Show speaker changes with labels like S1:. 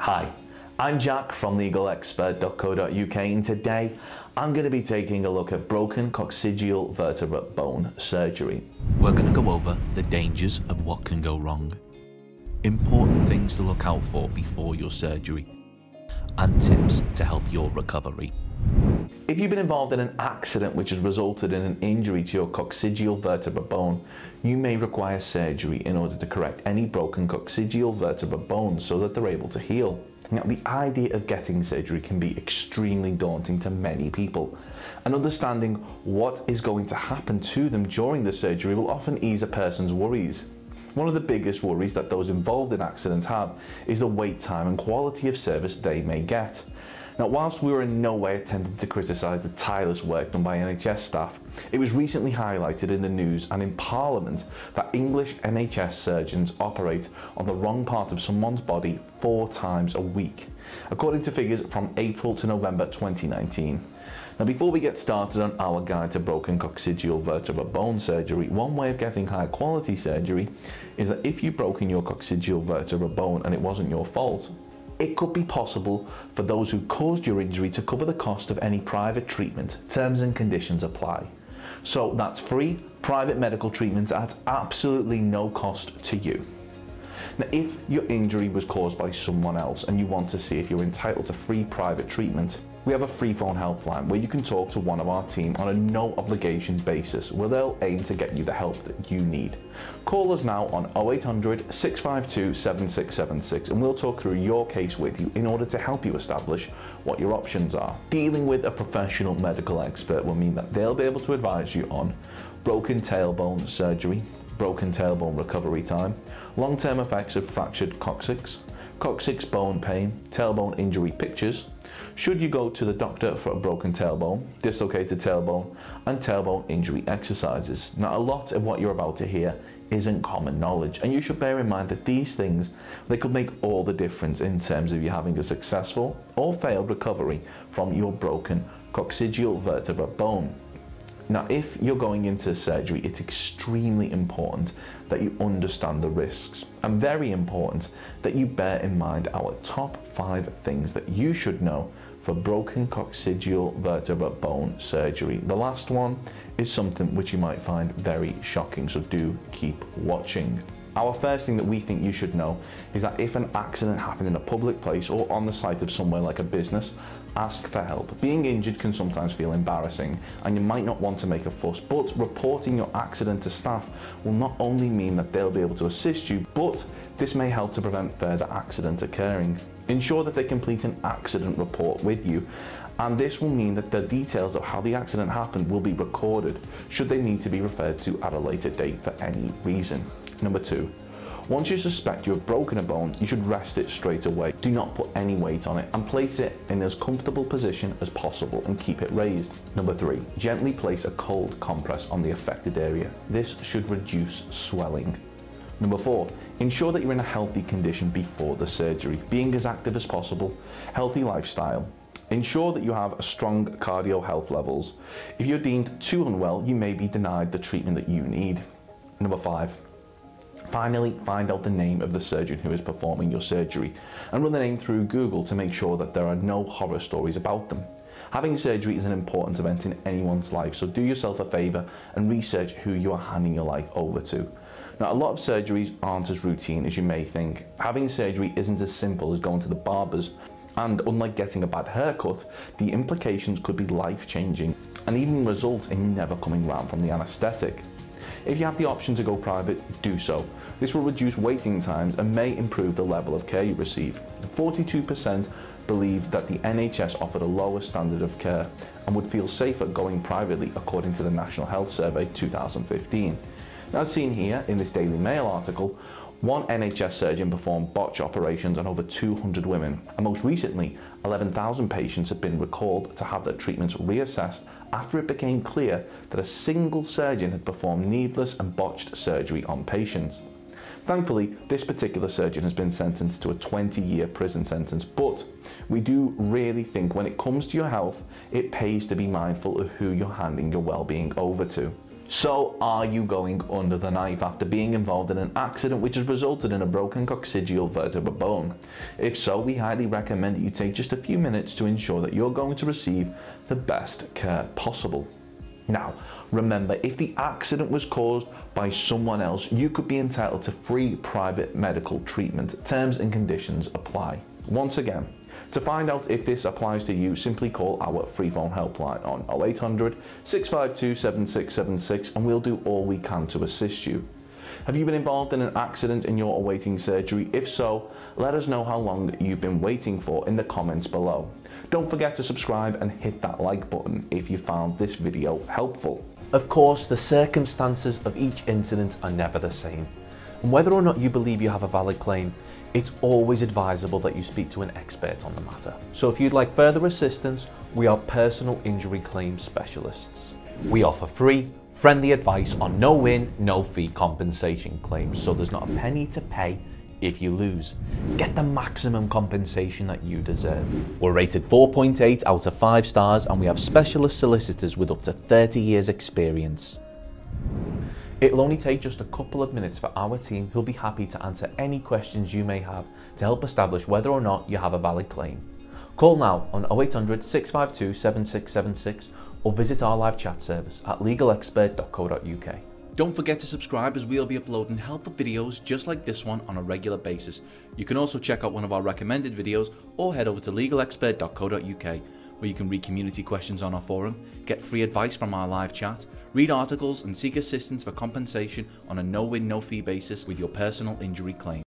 S1: Hi, I'm Jack from legalexpert.co.uk, and today I'm going to be taking a look at broken coccygeal vertebra bone surgery.
S2: We're going to go over the dangers of what can go wrong, important things to look out for before your surgery, and tips to help your recovery.
S1: If you've been involved in an accident which has resulted in an injury to your coccygeal vertebra bone, you may require surgery in order to correct any broken coccygeal vertebra bones so that they're able to heal. Now, the idea of getting surgery can be extremely daunting to many people, and understanding what is going to happen to them during the surgery will often ease a person's worries. One of the biggest worries that those involved in accidents have is the wait time and quality of service they may get. Now, whilst we were in no way attempting to criticise the tireless work done by NHS staff, it was recently highlighted in the news and in Parliament that English NHS surgeons operate on the wrong part of someone's body 4 times a week, according to figures from April to November 2019. Now, before we get started on our guide to broken coccygeal vertebra bone surgery, one way of getting high quality surgery is that if you've broken your coccygeal vertebra bone and it wasn't your fault, it could be possible for those who caused your injury to cover the cost of any private treatment. Terms and conditions apply. So that's free private medical treatment at absolutely no cost to you. Now, if your injury was caused by someone else and you want to see if you're entitled to free private treatment, we have a free phone helpline where you can talk to one of our team on a no obligation basis, where they'll aim to get you the help that you need. Call us now on 0800 652 7676 and we'll talk through your case with you in order to help you establish what your options are. Dealing with a professional medical expert will mean that they'll be able to advise you on broken tailbone surgery, broken tailbone recovery time, long-term effects of fractured coccyx, coccyx bone pain, tailbone injury pictures, should you go to the doctor for a broken tailbone, dislocated tailbone, and tailbone injury exercises. Now, a lot of what you're about to hear isn't common knowledge, and you should bear in mind that these things, they could make all the difference in terms of you having a successful or failed recovery from your broken coccygeal vertebra bone. Now, if you're going into surgery, it's extremely important that you understand the risks, and very important that you bear in mind our top 5 things that you should know for broken coccygeal vertebra bone surgery. The last one is something which you might find very shocking, so do keep watching. Our first thing that we think you should know is that if an accident happened in a public place or on the site of somewhere like a business, ask for help. Being injured can sometimes feel embarrassing and you might not want to make a fuss, but reporting your accident to staff will not only mean that they'll be able to assist you, but this may help to prevent further accidents occurring. Ensure that they complete an accident report with you, and this will mean that the details of how the accident happened will be recorded should they need to be referred to at a later date for any reason. Number 2, once you suspect you have broken a bone, you should rest it straight away. Do not put any weight on it and place it in as comfortable position as possible and keep it raised. Number 3, gently place a cold compress on the affected area. This should reduce swelling. Number 4, ensure that you're in a healthy condition before the surgery, being as active as possible, healthy lifestyle. Ensure that you have strong cardio health levels. If you're deemed too unwell, you may be denied the treatment that you need. Number 5, finally, find out the name of the surgeon who is performing your surgery and run the name through Google to make sure that there are no horror stories about them. Having surgery is an important event in anyone's life, so do yourself a favour and research who you are handing your life over to. Now, a lot of surgeries aren't as routine as you may think. Having surgery isn't as simple as going to the barber's, and unlike getting a bad haircut, the implications could be life-changing and even result in you never coming round from the anaesthetic. If you have the option to go private, do so. This will reduce waiting times and may improve the level of care you receive. 42% believe that the NHS offered a lower standard of care and would feel safer going privately, according to the National Health Survey 2015. Now, as seen here in this Daily Mail article, one NHS surgeon performed botch operations on over 200 women, and most recently 11,000 patients have been recalled to have their treatments reassessed after it became clear that a single surgeon had performed needless and botched surgery on patients. Thankfully, this particular surgeon has been sentenced to a 20-year prison sentence, but we do really think when it comes to your health, it pays to be mindful of who you're handing your well-being over to. So, are you going under the knife after being involved in an accident which has resulted in a broken coccygeal vertebra bone? If so, we highly recommend that you take just a few minutes to ensure that you're going to receive the best care possible. Now, remember, if the accident was caused by someone else, you could be entitled to free private medical treatment. Terms and conditions apply. Once again, to find out if this applies to you, simply call our free phone helpline on 0800 652 7676 and we'll do all we can to assist you. Have you been involved in an accident and you're awaiting surgery? If so, let us know how long you've been waiting for in the comments below. Don't forget to subscribe and hit that like button if you found this video helpful. Of course, the circumstances of each incident are never the same. And whether or not you believe you have a valid claim, it's always advisable that you speak to an expert on the matter. So if you'd like further assistance, we are personal injury claim specialists. We offer free, friendly advice on no-win, no-fee compensation claims, so there's not a penny to pay if you lose. Get the maximum compensation that you deserve. We're rated 4.8 out of 5 stars and we have specialist solicitors with up to 30 years experience. It'll only take just a couple of minutes for our team who'll be happy to answer any questions you may have to help establish whether or not you have a valid claim. Call now on 0800 652 7676 or visit our live chat service at legalexpert.co.uk.
S2: Don't forget to subscribe as we'll be uploading helpful videos just like this one on a regular basis. You can also check out one of our recommended videos or head over to legalexpert.co.uk where you can read community questions on our forum, get free advice from our live chat, read articles and seek assistance for compensation on a no-win, no-fee basis with your personal injury claim.